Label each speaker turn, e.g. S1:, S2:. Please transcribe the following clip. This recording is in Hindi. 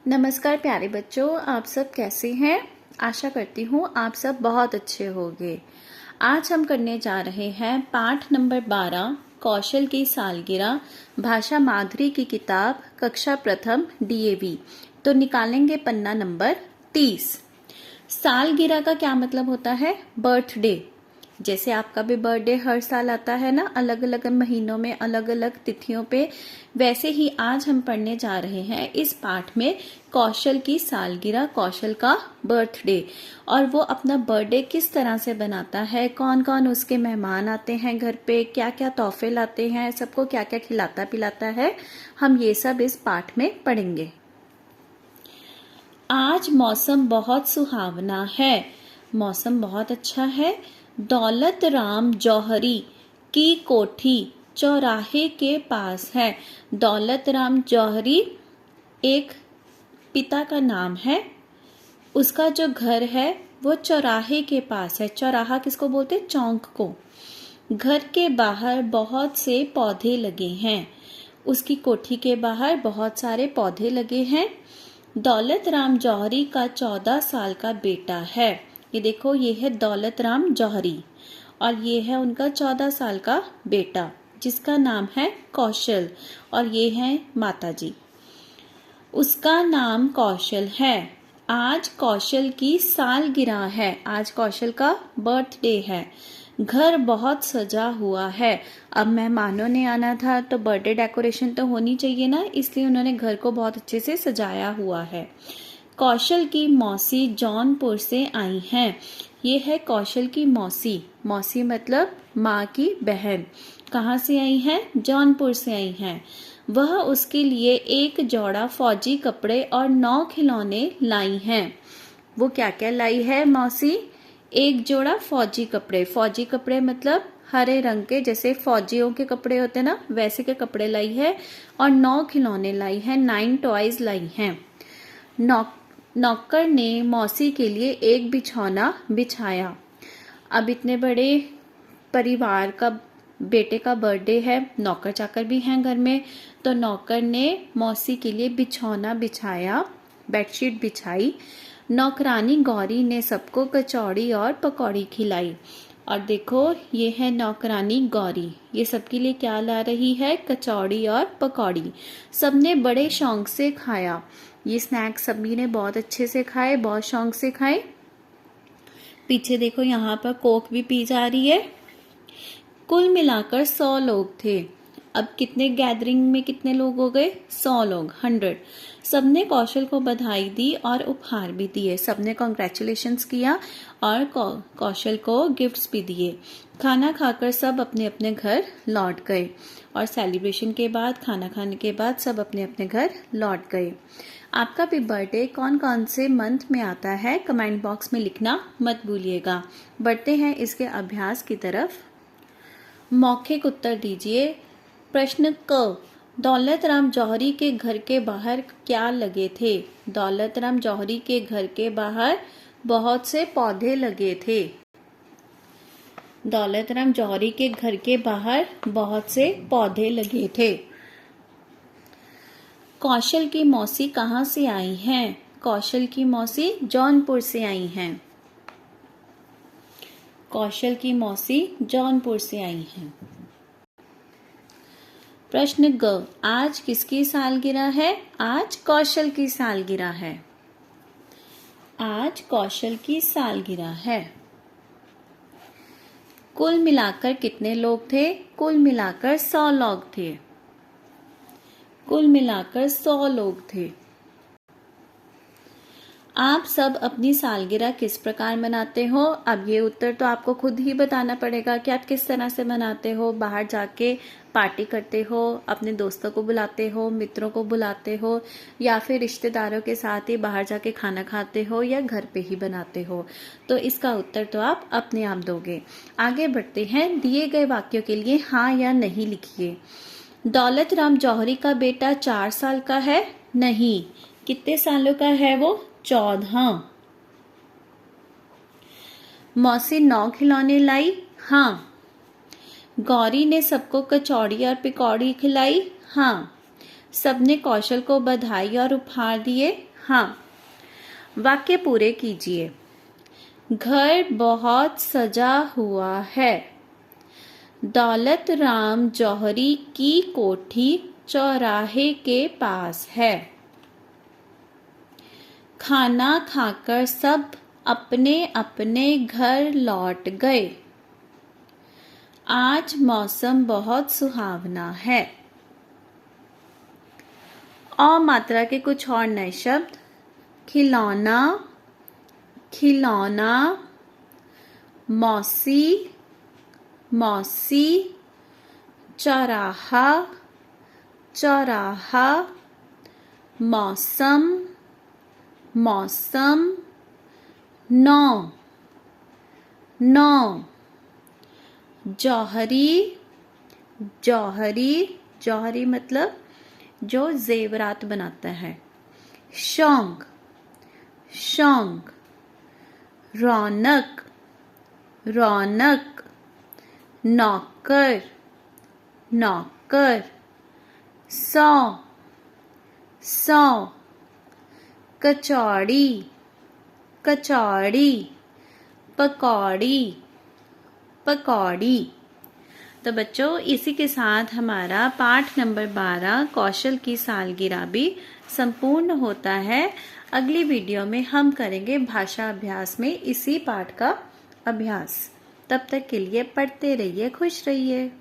S1: नमस्कार प्यारे बच्चों, आप सब कैसे हैं। आशा करती हूँ आप सब बहुत अच्छे होंगे। आज हम करने जा रहे हैं पाठ नंबर 12 कौशल की सालगिरह, भाषा माधुरी की किताब, कक्षा प्रथम डीएवी। तो निकालेंगे पन्ना नंबर 30। सालगिरह का क्या मतलब होता है? बर्थडे। जैसे आपका भी बर्थडे हर साल आता है ना, अलग अलग महीनों में, अलग अलग तिथियों पे, वैसे ही आज हम पढ़ने जा रहे हैं इस पाठ में कौशल की सालगिरह, कौशल का बर्थडे। और वो अपना बर्थडे किस तरह से बनाता है, कौन कौन उसके मेहमान आते हैं घर पे, क्या क्या तोहफे लाते हैं, सबको क्या क्या खिलाता पिलाता है, हम ये सब इस पाठ में पढ़ेंगे। आज मौसम बहुत सुहावना है। मौसम बहुत अच्छा है। दौलत राम जौहरी की कोठी चौराहे के पास है। दौलत राम जौहरी एक पिता का नाम है। उसका जो घर है वो चौराहे के पास है। चौराहा किसको बोलते हैं? चौक को। घर के बाहर बहुत से पौधे लगे हैं। उसकी कोठी के बाहर बहुत सारे पौधे लगे हैं। दौलत राम जौहरी का 14 साल का बेटा है। ये देखो, ये है दौलत राम जौहरी और ये है उनका 14 साल का बेटा जिसका नाम है कौशल, और ये है माताजी। उसका नाम कौशल है। आज कौशल की सालगिरह है। आज कौशल का बर्थडे है। घर बहुत सजा हुआ है। अब मेहमानों ने आना था तो बर्थडे डेकोरेशन तो होनी चाहिए ना, इसलिए उन्होंने घर को बहुत अच्छे से सजाया हुआ है। कौशल की मौसी जौनपुर से आई हैं। ये है कौशल की मौसी। मौसी मतलब माँ की बहन। कहाँ से आई हैं? जौनपुर से आई हैं। वह उसके लिए एक जोड़ा फौजी कपड़े और 9 खिलौने लाई हैं। वो क्या क्या लाई है मौसी? एक जोड़ा फौजी कपड़े। फौजी कपड़े मतलब हरे रंग के, जैसे फौजियों के कपड़े होते ना, वैसे के कपड़े लाई है। और 9 खिलौने लाई है, 9 टॉयज लाई हैं। नौकर ने मौसी के लिए एक बिछौना बिछाया। अब इतने बड़े परिवार का बेटे का बर्थडे है, नौकर चाकर भी हैं घर में, तो नौकर ने मौसी के लिए बिछौना बिछाया, बेडशीट बिछाई। नौकरानी गौरी ने सबको कचौड़ी और पकौड़ी खिलाई। और देखो, ये है नौकरानी गौरी, ये सबके लिए क्या ला रही है? कचौड़ी और पकौड़ी। सबने बड़े शौक से खाया। ये स्नैक्स सभी ने बहुत अच्छे से खाए, बहुत शौक से खाए। पीछे देखो, यहाँ पर कोक भी पी जा रही है। कुल मिलाकर 100 लोग थे। अब कितने गैदरिंग में कितने लोग हो गए? 100 लोग, 100। सबने कौशल को बधाई दी और उपहार भी दिए। सबने कॉन्ग्रेचुलेशंस किया और कौशल को गिफ्ट्स भी दिए। खाना खाकर सब अपने अपने घर लौट गए। और सेलिब्रेशन के बाद, खाना खाने के बाद सब अपने अपने घर लौट गए। आपका भी बर्थडे कौन कौन से मंथ में आता है, कमेंट बॉक्स में लिखना मत भूलिएगा। बढ़ते हैं इसके अभ्यास की तरफ। मौखिक उत्तर दीजिए। प्रश्न क, दौलत राम जौहरी के घर के बाहर क्या लगे थे? दौलत राम जौहरी के घर के बाहर बहुत से पौधे लगे थे। दौलत राम जौहरी के घर के बाहर बहुत से पौधे लगे थे। कौशल की मौसी कहाँ से आई हैं? कौशल की मौसी जौनपुर से आई हैं। कौशल की मौसी जौनपुर से आई हैं। प्रश्न ग, आज किसकी सालगिरह है? आज कौशल की सालगिरह है। आज कौशल की सालगिरह है। कुल मिलाकर कितने लोग थे? कुल मिलाकर 100 लोग थे। कुल मिलाकर 100 लोग थे। आप सब अपनी सालगिरह किस प्रकार मनाते हो? अब ये उत्तर तो आपको खुद ही बताना पड़ेगा कि आप किस तरह से मनाते हो। बाहर जाके पार्टी करते हो, अपने दोस्तों को बुलाते हो, मित्रों को बुलाते हो, या फिर रिश्तेदारों के साथ ही बाहर जाके खाना खाते हो, या घर पे ही बनाते हो? तो इसका उत्तर तो आप अपने आप दोगे। आगे बढ़ते हैं। दिए गए वाक्यों के लिए हाँ या नहीं लिखिए। दौलत राम जौहरी का बेटा 4 साल का है? नहीं। कितने सालों का है वो? 14। मौसी 9 खिलौने लाई? हाँ। गौरी ने सबको कचौड़ी और पकौड़ी खिलाई? हाँ। सबने कौशल को बधाई और उपहार दिए? हाँ। वाक्य पूरे कीजिए। घर बहुत सजा हुआ है। दौलत राम जौहरी की कोठी चौराहे के पास है। खाना खाकर सब अपने अपने घर लौट गए। आज मौसम बहुत सुहावना है। अ मात्रा के कुछ और नए शब्द। खिलौना, खिलौना, मौसी, मौसी, चौराहा, चौराहा, मौसम, मौसम, नौ, नौ, जौहरी, जौहरी, जौहरी मतलब जो जेवरात बनाता है। शौंक, शौंक, रौनक, रौनक, नौकर, नौकर, सौ, सौ, कचौड़ी, कचौड़ी, पकौड़ी, पकौड़ी। तो बच्चों इसी के साथ हमारा पाठ नंबर 12 कौशल की सालगिरह भी संपूर्ण होता है। अगली वीडियो में हम करेंगे भाषा अभ्यास में इसी पाठ का अभ्यास। तब तक के लिए पढ़ते रहिए, खुश रहिए।